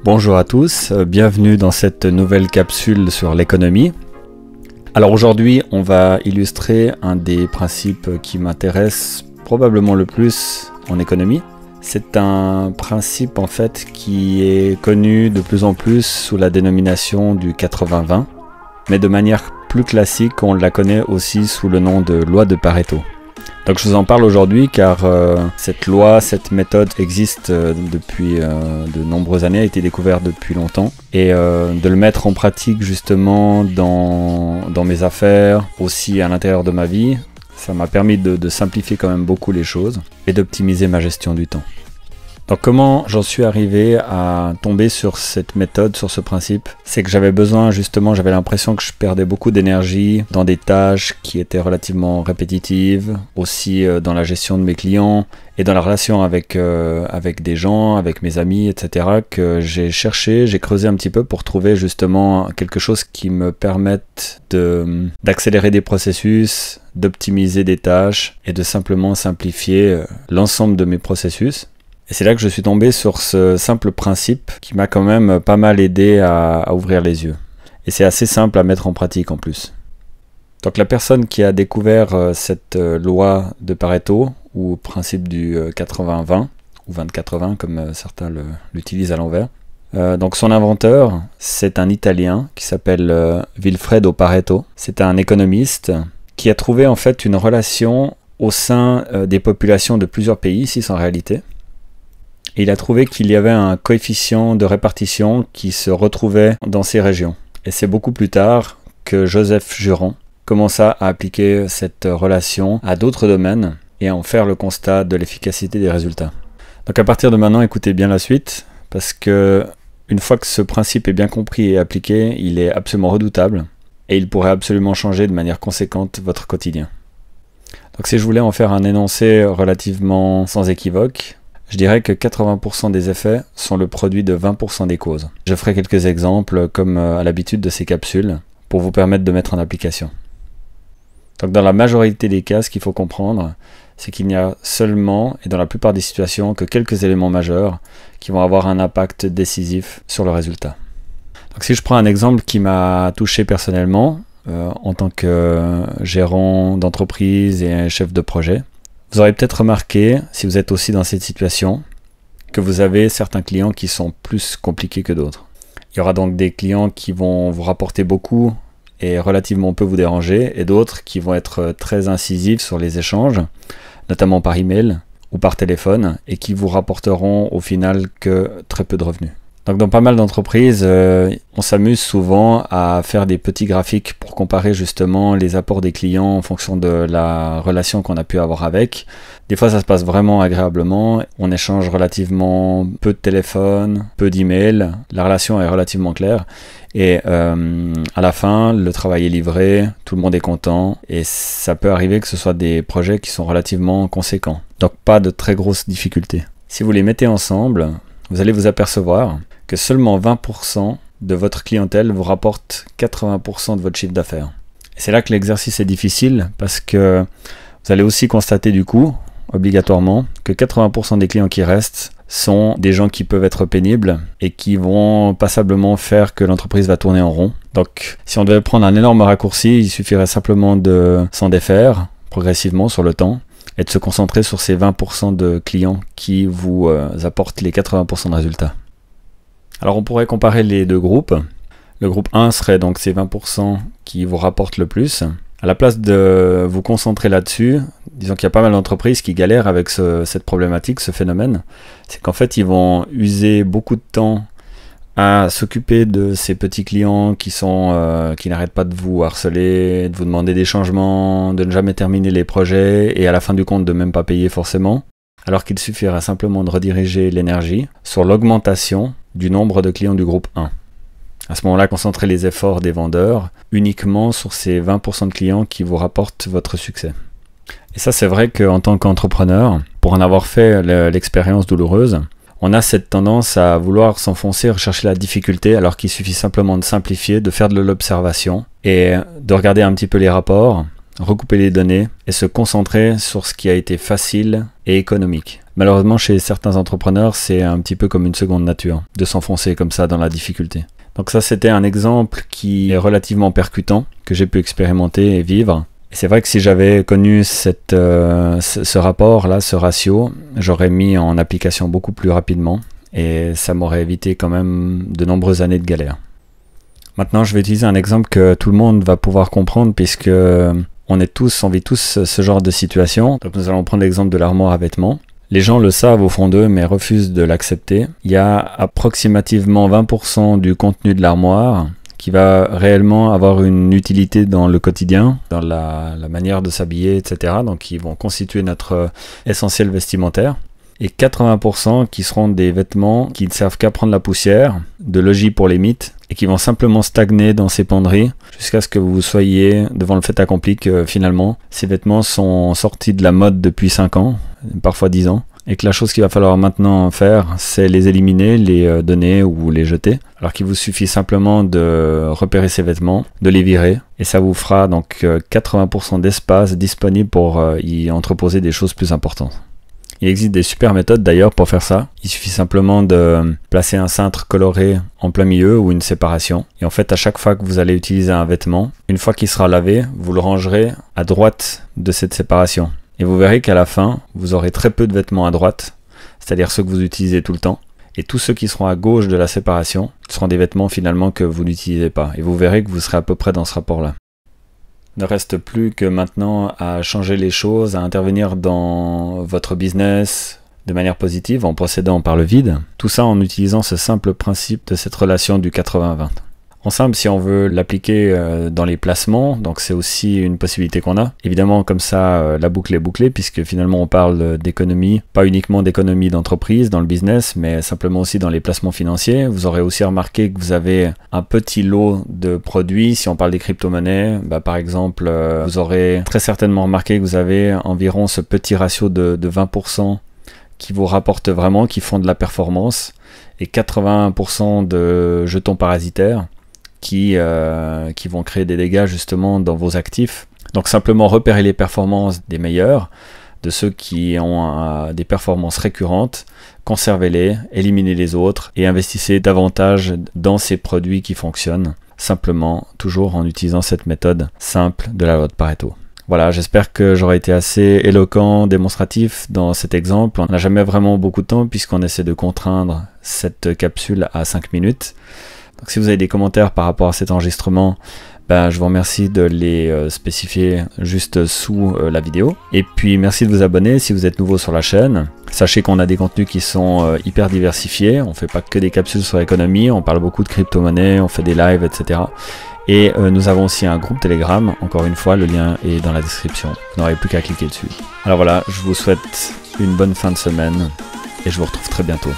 Bonjour à tous, bienvenue dans cette nouvelle capsule sur l'économie. Alors aujourd'hui, on va illustrer un des principes qui m'intéresse probablement le plus en économie. C'est un principe en fait qui est connu de plus en plus sous la dénomination du 80-20, mais de manière plus classique, on la connaît aussi sous le nom de loi de Pareto. Donc je vous en parle aujourd'hui car cette loi, cette méthode existe depuis de nombreuses années, a été découverte depuis longtemps. Et de le mettre en pratique justement dans mes affaires, aussi à l'intérieur de ma vie, ça m'a permis de simplifier quand même beaucoup les choses et d'optimiser ma gestion du temps. Donc comment j'en suis arrivé à tomber sur cette méthode, sur ce principe? C'est que j'avais besoin justement, j'avais l'impression que je perdais beaucoup d'énergie dans des tâches qui étaient relativement répétitives, aussi dans la gestion de mes clients et dans la relation avec des gens, avec mes amis, etc. que j'ai cherché, j'ai creusé un petit peu pour trouver justement quelque chose qui me permette d'accélérer des processus, d'optimiser des tâches et de simplement simplifier l'ensemble de mes processus. Et c'est là que je suis tombé sur ce simple principe qui m'a quand même pas mal aidé à ouvrir les yeux. Et c'est assez simple à mettre en pratique en plus. Donc la personne qui a découvert cette loi de Pareto, ou principe du 80-20, ou 20-80 comme certains l'utilisent à l'envers. Donc son inventeur, c'est un Italien qui s'appelle Vilfredo Pareto. C'est un économiste qui a trouvé en fait une relation au sein des populations de plusieurs pays, 6 en réalité. Et il a trouvé qu'il y avait un coefficient de répartition qui se retrouvait dans ces régions. Et c'est beaucoup plus tard que Joseph Juran commença à appliquer cette relation à d'autres domaines et à en faire le constat de l'efficacité des résultats. Donc à partir de maintenant, écoutez bien la suite, parce que une fois que ce principe est bien compris et appliqué, il est absolument redoutable et il pourrait absolument changer de manière conséquente votre quotidien. Donc si je voulais en faire un énoncé relativement sans équivoque, je dirais que 80% des effets sont le produit de 20% des causes. Je ferai quelques exemples comme à l'habitude de ces capsules pour vous permettre de mettre en application. Donc dans la majorité des cas, ce qu'il faut comprendre, c'est qu'il n'y a seulement, et dans la plupart des situations, que quelques éléments majeurs qui vont avoir un impact décisif sur le résultat. Donc si je prends un exemple qui m'a touché personnellement, en tant que gérant d'entreprise et chef de projet, vous aurez peut-être remarqué, si vous êtes aussi dans cette situation, que vous avez certains clients qui sont plus compliqués que d'autres. Il y aura donc des clients qui vont vous rapporter beaucoup et relativement peu vous déranger, et d'autres qui vont être très incisifs sur les échanges, notamment par email ou par téléphone, et qui vous rapporteront au final que très peu de revenus. Donc dans pas mal d'entreprises, on s'amuse souvent à faire des petits graphiques pour comparer justement les apports des clients en fonction de la relation qu'on a pu avoir avec. Des fois ça se passe vraiment agréablement, on échange relativement peu de téléphone, peu d'emails, la relation est relativement claire et à la fin le travail est livré, tout le monde est content et ça peut arriver que ce soit des projets qui sont relativement conséquents. Donc pas de très grosses difficultés. Si vous les mettez ensemble, vous allez vous apercevoir que seulement 20% de votre clientèle vous rapporte 80% de votre chiffre d'affaires. Et c'est là que l'exercice est difficile parce que vous allez aussi constater du coup, obligatoirement, que 80% des clients qui restent sont des gens qui peuvent être pénibles et qui vont passablement faire que l'entreprise va tourner en rond. Donc si on devait prendre un énorme raccourci, il suffirait simplement de s'en défaire progressivement sur le temps et de se concentrer sur ces 20% de clients qui vous apportent les 80% de résultats. Alors on pourrait comparer les deux groupes. Le groupe 1 serait donc ces 20% qui vous rapportent le plus. À la place de vous concentrer là-dessus, disons qu'il y a pas mal d'entreprises qui galèrent avec cette problématique, ce phénomène. C'est qu'en fait ils vont user beaucoup de temps à s'occuper de ces petits clients qui n'arrêtent pas de vous harceler, de vous demander des changements, de ne jamais terminer les projets et à la fin du compte de même pas payer forcément, alors qu'il suffirait simplement de rediriger l'énergie sur l'augmentation du nombre de clients du groupe 1. À ce moment-là, concentrez les efforts des vendeurs uniquement sur ces 20% de clients qui vous rapportent votre succès. Et ça, c'est vrai qu'en tant qu'entrepreneur, pour en avoir fait l'expérience douloureuse, on a cette tendance à vouloir s'enfoncer, rechercher la difficulté, alors qu'il suffit simplement de simplifier, de faire de l'observation et de regarder un petit peu les rapports, recouper les données et se concentrer sur ce qui a été facile et économique. Malheureusement, chez certains entrepreneurs, c'est un petit peu comme une seconde nature de s'enfoncer comme ça dans la difficulté. Donc ça, c'était un exemple qui est relativement percutant, que j'ai pu expérimenter et vivre. Et c'est vrai que si j'avais connu ce rapport-là, ce ratio, j'aurais mis en application beaucoup plus rapidement et ça m'aurait évité quand même de nombreuses années de galère. Maintenant, je vais utiliser un exemple que tout le monde va pouvoir comprendre puisque on vit tous ce genre de situation. Donc nous allons prendre l'exemple de l'armoire à vêtements. Les gens le savent au fond d'eux mais refusent de l'accepter. Il y a approximativement 20% du contenu de l'armoire qui va réellement avoir une utilité dans le quotidien, dans la manière de s'habiller, etc. Donc qui vont constituer notre essentiel vestimentaire. Et 80% qui seront des vêtements qui ne servent qu'à prendre la poussière, de logis pour les mythes, et qui vont simplement stagner dans ces penderies jusqu'à ce que vous soyez devant le fait accompli que finalement ces vêtements sont sortis de la mode depuis 5 ans, parfois 10 ans, et que la chose qu'il va falloir maintenant faire, c'est les éliminer, les donner ou les jeter, alors qu'il vous suffit simplement de repérer ces vêtements, de les virer, et ça vous fera donc 80% d'espace disponible pour y entreposer des choses plus importantes. Il existe des super méthodes d'ailleurs pour faire ça. Il suffit simplement de placer un cintre coloré en plein milieu ou une séparation. Et en fait, à chaque fois que vous allez utiliser un vêtement, une fois qu'il sera lavé, vous le rangerez à droite de cette séparation. Et vous verrez qu'à la fin, vous aurez très peu de vêtements à droite, c'est-à-dire ceux que vous utilisez tout le temps. Et tous ceux qui seront à gauche de la séparation seront des vêtements finalement que vous n'utilisez pas. Et vous verrez que vous serez à peu près dans ce rapport-là. Ne reste plus que maintenant à changer les choses, à intervenir dans votre business de manière positive en procédant par le vide. Tout ça en utilisant ce simple principe de cette relation du 80-20. En simple, si on veut l'appliquer dans les placements, donc c'est aussi une possibilité qu'on a. Évidemment, comme ça, la boucle est bouclée, puisque finalement on parle d'économie, pas uniquement d'économie d'entreprise dans le business, mais simplement aussi dans les placements financiers. Vous aurez aussi remarqué que vous avez un petit lot de produits. Si on parle des crypto-monnaies, par exemple, vous aurez très certainement remarqué que vous avez environ ce petit ratio de 20% qui vous rapporte vraiment, qui font de la performance, et 80% de jetons parasitaires qui vont créer des dégâts justement dans vos actifs. Donc simplement repérer les performances des meilleurs, de ceux qui ont des performances récurrentes, conservez-les, éliminez les autres et investissez davantage dans ces produits qui fonctionnent, simplement toujours en utilisant cette méthode simple de la loi de Pareto. Voilà, j'espère que j'aurai été assez éloquent, démonstratif dans cet exemple. On n'a jamais vraiment beaucoup de temps puisqu'on essaie de contraindre cette capsule à 5 minutes. Donc si vous avez des commentaires par rapport à cet enregistrement, je vous remercie de les spécifier juste sous la vidéo. Et puis merci de vous abonner si vous êtes nouveau sur la chaîne. Sachez qu'on a des contenus qui sont hyper diversifiés. On ne fait pas que des capsules sur l'économie, on parle beaucoup de crypto-monnaies, on fait des lives, etc. Et nous avons aussi un groupe Telegram. Encore une fois, le lien est dans la description. Vous n'aurez plus qu'à cliquer dessus. Alors voilà, je vous souhaite une bonne fin de semaine et je vous retrouve très bientôt.